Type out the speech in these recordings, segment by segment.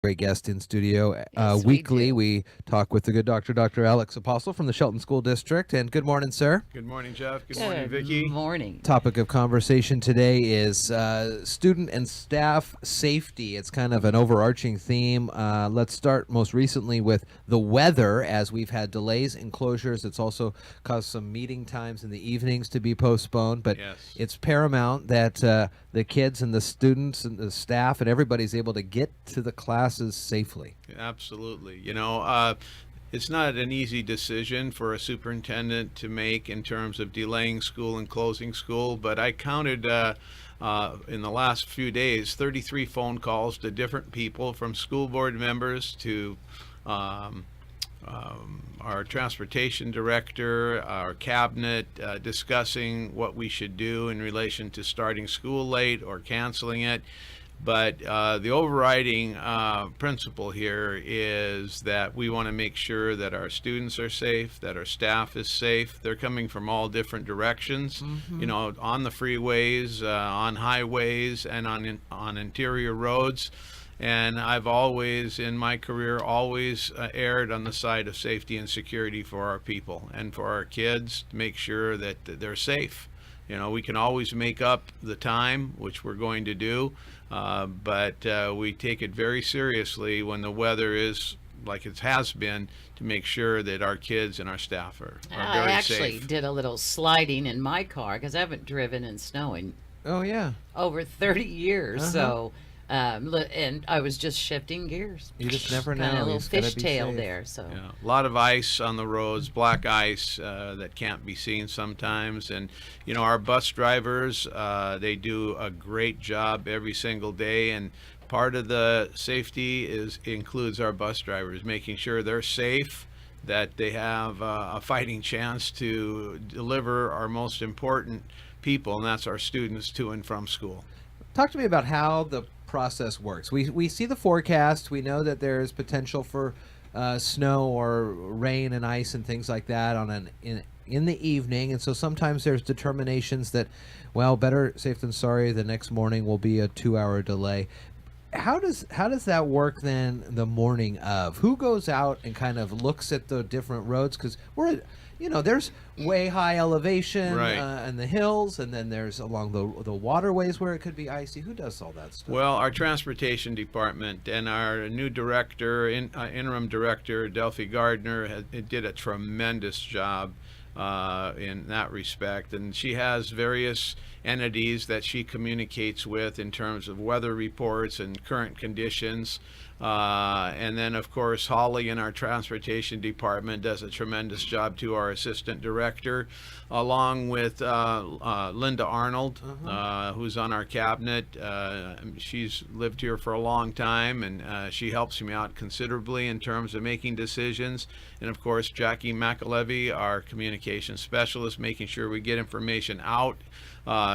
Great guest in studio. Yes, we Weekly, do. we talk with the good doctor, Dr. Alex Apostle from the Shelton School District. And good morning, sir. Good morning, Jeff. Good morning, Good Vicki. morning. Topic of conversation today is student and staff safety. It's kind of an overarching theme. Let's start most recently with the weather, as we've had delays in closures. It's also caused some meeting times in the evenings to be postponed. But Yes. it's paramount that the kids and the students and the staff and everybody's able to get to the classes safely. Absolutely. It's not an easy decision for a superintendent to make in terms of delaying school and closing school, but I counted in the last few days 33 phone calls to different people, from school board members to our transportation director, our cabinet, discussing what we should do in relation to starting school late or canceling it. But the overriding principle here is that we want to make sure that our students are safe, that our staff is safe. They're coming from all different directions, on the freeways, on highways, and on interior roads. And I've always, in my career, erred on the side of safety and security for our people and for our kids, to make sure that they're safe. We can always make up the time, which we're going to do, but we take it very seriously when the weather is like it has been, to make sure that our kids and our staff are I very actually safe. did a little sliding in my car because I haven't driven in snow in Oh, yeah. over 30 years. Uh-huh. So, and I was just shifting gears. You just never know. Kind of a You little just gotta be fishtail safe. there. So, Yeah, a lot of ice on the roads, black ice that can't be seen sometimes. And, our bus drivers, they do a great job every single day. And part of the safety includes our bus drivers, making sure they're safe, that they have a fighting chance to deliver our most important people, and that's our students to and from school. Talk to me about how the process works. We see the forecast. We know that there's potential for snow or rain and ice and things like that in the evening, and so sometimes there's determinations that, well, better safe than sorry. The next morning will be a 2-hour delay. How does that work then the morning of? Who goes out and kind of looks at the different roads? Because there's way high elevation Right. and the hills, and then there's along the waterways where it could be icy. Who does all that stuff? Well, our transportation department and our new director, interim director, Delphi Gardner, did a tremendous job in that respect. And she has various entities that she communicates with in terms of weather reports and current conditions. And then, of course, Holly in our transportation department does a tremendous job too, our assistant director, along with Linda Arnold, who's on our cabinet. She's lived here for a long time, and she helps me out considerably in terms of making decisions. And, of course, Jackie McAlevey, our communication specialist, making sure we get information out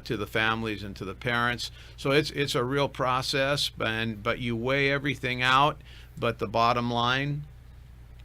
to the families and to the parents. So it's a real process, but you weigh everything out. But the bottom line,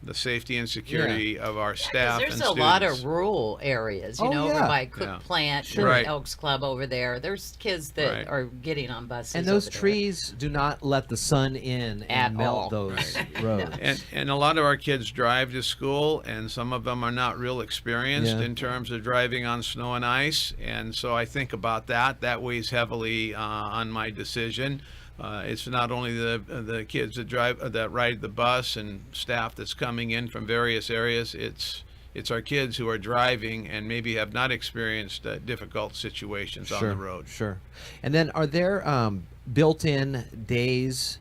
the safety and security of our staff and there's students. a lot of rural areas, Oh, over yeah. by Cook Yeah. Plant, Sure. Right. Elks Club over there. There's kids that Right. are getting on buses. And those over there. trees do not let the sun in At and melt all. those roads. And a lot of our kids drive to school, and some of them are not real experienced Yeah. in terms of driving on snow and ice. And so I think about that. That weighs heavily on my decision. It's not only the kids that ride the bus and staff that's coming in from various areas. It's our kids who are driving and maybe have not experienced difficult situations on the road. Sure. And then are there built-in days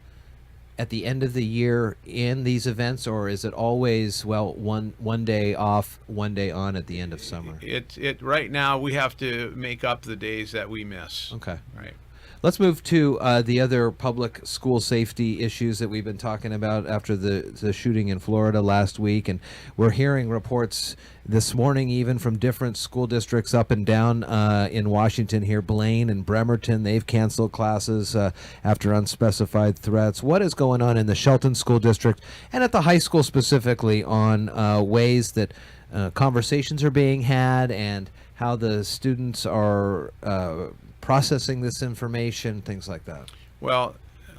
at the end of the year in these events, or is it always, well, one day off, one day on at the end of summer? It right now we have to make up the days that we miss. Okay. Right. Let's move to the other public school safety issues that we've been talking about after the shooting in Florida last week. And we're hearing reports this morning even from different school districts up and down in Washington here. Blaine and Bremerton, they've canceled classes after unspecified threats. What is going on in the Shelton School District and at the high school specifically on ways that conversations are being had and how the students are processing this information, things like that? Well,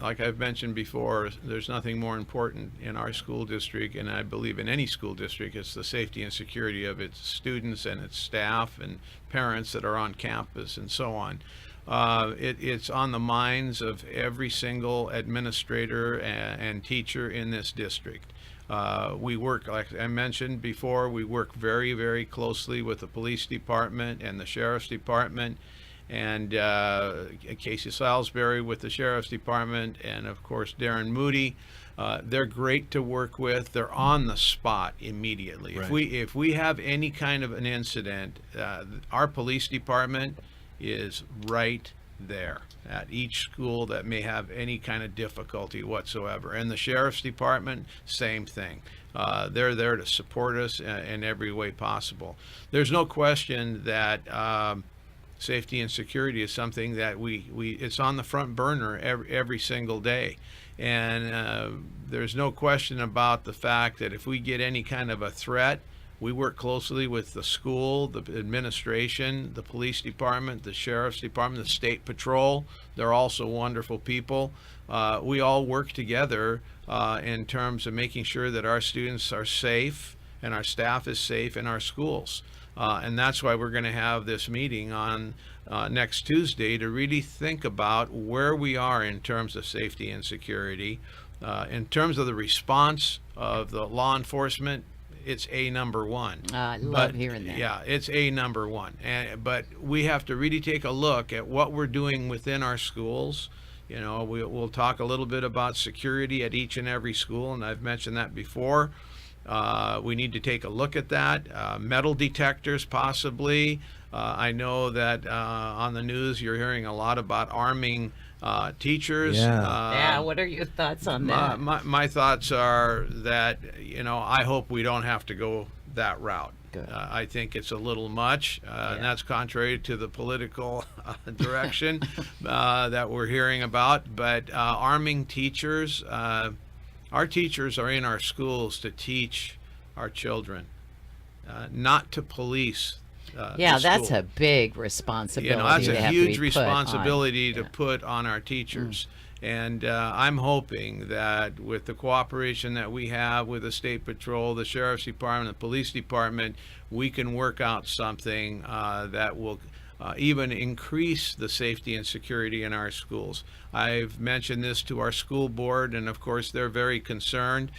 like I've mentioned before, there's nothing more important in our school district, and I believe in any school district. It's the safety and security of its students and its staff and parents that are on campus and so on. It's on the minds of every single administrator and teacher in this district. We work, like I mentioned before, we work very, very closely with the police department and the sheriff's department, and Casey Salisbury with the sheriff's department, and of course Darren Moody. They're great to work with. They're on the spot immediately. Right. If we have any kind of an incident, our police department is right there at each school that may have any kind of difficulty whatsoever. And the sheriff's department, same thing. They're there to support us in every way possible. There's no question that safety and security is something that it's on the front burner every single day. And there's no question about the fact that if we get any kind of a threat, we work closely with the school, the administration, the police department, the sheriff's department, the state patrol. They're also wonderful people. We all work together in terms of making sure that our students are safe and our staff is safe in our schools. And that's why we're going to have this meeting on next Tuesday to really think about where we are in terms of safety and security. In terms of the response of the law enforcement, it's number one. I love hearing that. Yeah, it's number one. But we have to really take a look at what we're doing within our schools. You know, we'll talk a little bit about security at each and every school, and I've mentioned that before. We need to take a look at that. Metal detectors, possibly. I know that on the news you're hearing a lot about arming teachers. Yeah, what are your thoughts on that? My thoughts are that, you know, I hope we don't have to go that route. Good. I think it's a little much, and that's contrary to the political direction that we're hearing about. But arming teachers, our teachers are in our schools to teach our children, not to police. Yeah, the that's school. a big responsibility. You know, that's to a have to huge be put on. responsibility to put on our teachers. And I'm hoping that with the cooperation that we have with the State Patrol, the Sheriff's Department, the Police Department, we can work out something that will even increase the safety and security in our schools. I've mentioned this to our school board, and of course they're very concerned,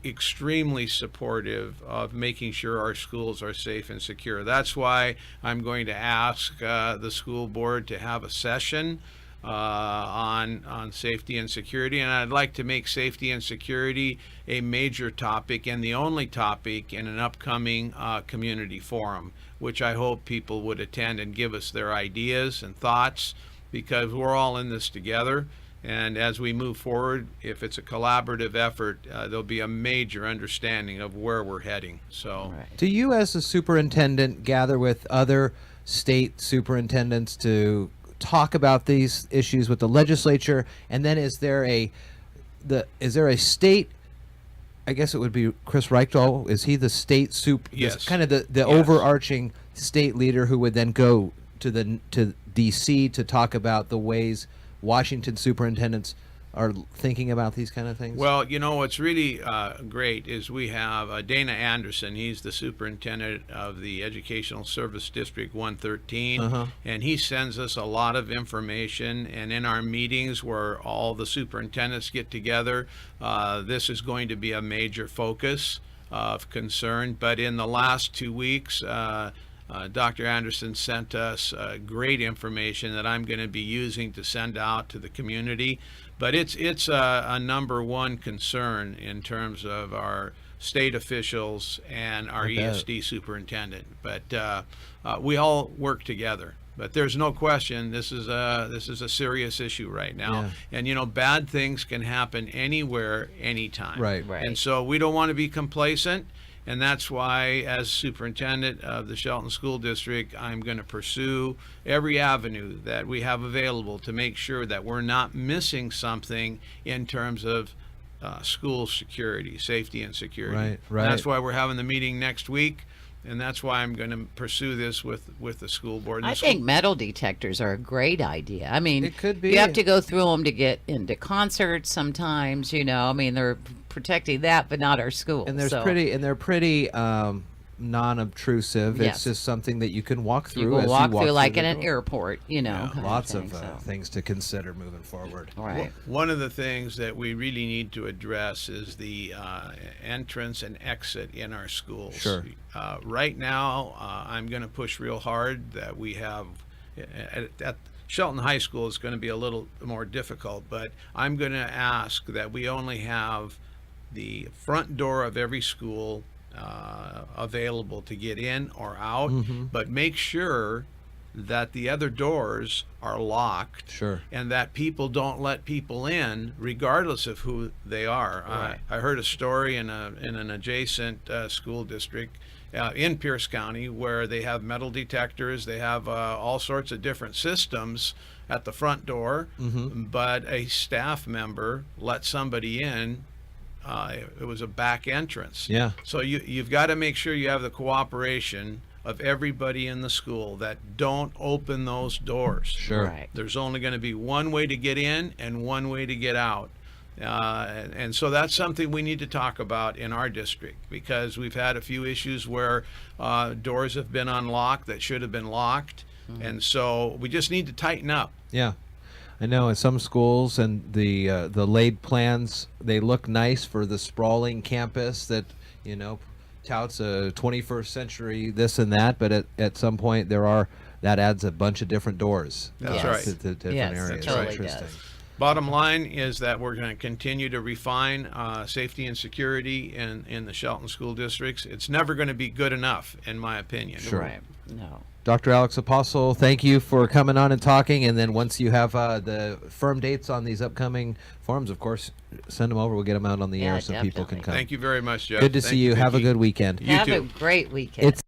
extremely supportive of making sure our schools are safe and secure. That's why I'm going to ask the school board to have a session on safety and security, and I'd like to make safety and security a major topic and the only topic in an upcoming community forum, which I hope people would attend and give us their ideas and thoughts, because we're all in this together. And as we move forward, if it's a collaborative effort, there'll be a major understanding of where we're heading. So, Right. Do you, as a superintendent, gather with other state superintendents to talk about these issues with the legislature? And then is there a state? I guess it would be Chris Reichdahl. Is he the state Yes. kind of the Yes. overarching state leader who would then go to DC to talk about the ways Washington superintendents are thinking about these kind of things? well, you know, what's really great is we have Dana Anderson. He's the superintendent of the Educational Service District 113, and he sends us a lot of information. And in our meetings where all the superintendents get together, this is going to be a major focus of concern. But in the last 2 weeks, Dr. Anderson sent us great information that I'm going to be using to send out to the community. But it's a number one concern in terms of our state officials and our I bet. ESD superintendent. But we all work together. But there's no question this is a serious issue right now. Yeah. And you know, bad things can happen anywhere, anytime. Right. And so we don't want to be complacent. And that's why, as superintendent of the Shelton School District, I'm going to pursue every avenue that we have available to make sure that we're not missing something in terms of school security, safety and security. Right, right. And that's why we're having the meeting next week. and that's why I'm going to pursue this with the school board. And I the school- think metal detectors are a great idea. I mean, It could be. You have to go through them to get into concerts sometimes. I mean, they're protecting that, but not our schools. And so they're pretty non-obtrusive. Yes. It's just something that you can walk through. you will as walk you through like the in an door. airport. Yeah. Kind Lots of, of thing, so. things to consider moving forward. Right. One of the things that we really need to address is the entrance and exit in our schools. Sure. Right now, I'm going to push real hard that we have at Shelton High School is going to be a little more difficult, but I'm going to ask that we only have the front door of every school available to get in or out, but make sure that the other doors are locked. Sure. And that people don't let people in regardless of who they are. Right. I heard a story in an adjacent school district in Pierce County where they have metal detectors, they have all sorts of different systems at the front door, but a staff member let somebody in. It was a back entrance. Yeah. So you've got to make sure you have the cooperation of everybody in the school that don't open those doors. Sure. Right. There's only going to be one way to get in and one way to get out. And so that's something we need to talk about in our district because we've had a few issues where doors have been unlocked that should have been locked. And so we just need to tighten up. Yeah. I know in some schools and the laid plans, they look nice for the sprawling campus that, touts a 21st century this and that, but at some point that adds a bunch of different doors. That's Yes. right. To different Yes, it areas. totally Interesting. does. Bottom line is that we're going to continue to refine safety and security in the Shelton school districts. It's never going to be good enough, in my opinion. Sure. Right. No. Dr. Alex Apostle, thank you for coming on and talking. And then once you have the firm dates on these upcoming forums, of course, send them over. We'll get them out on the Yeah, air so people can definitely. come. Thank you very much, Jeff. Good to Thank see you. Have a Vicki. good weekend. You Have too. a great weekend. It's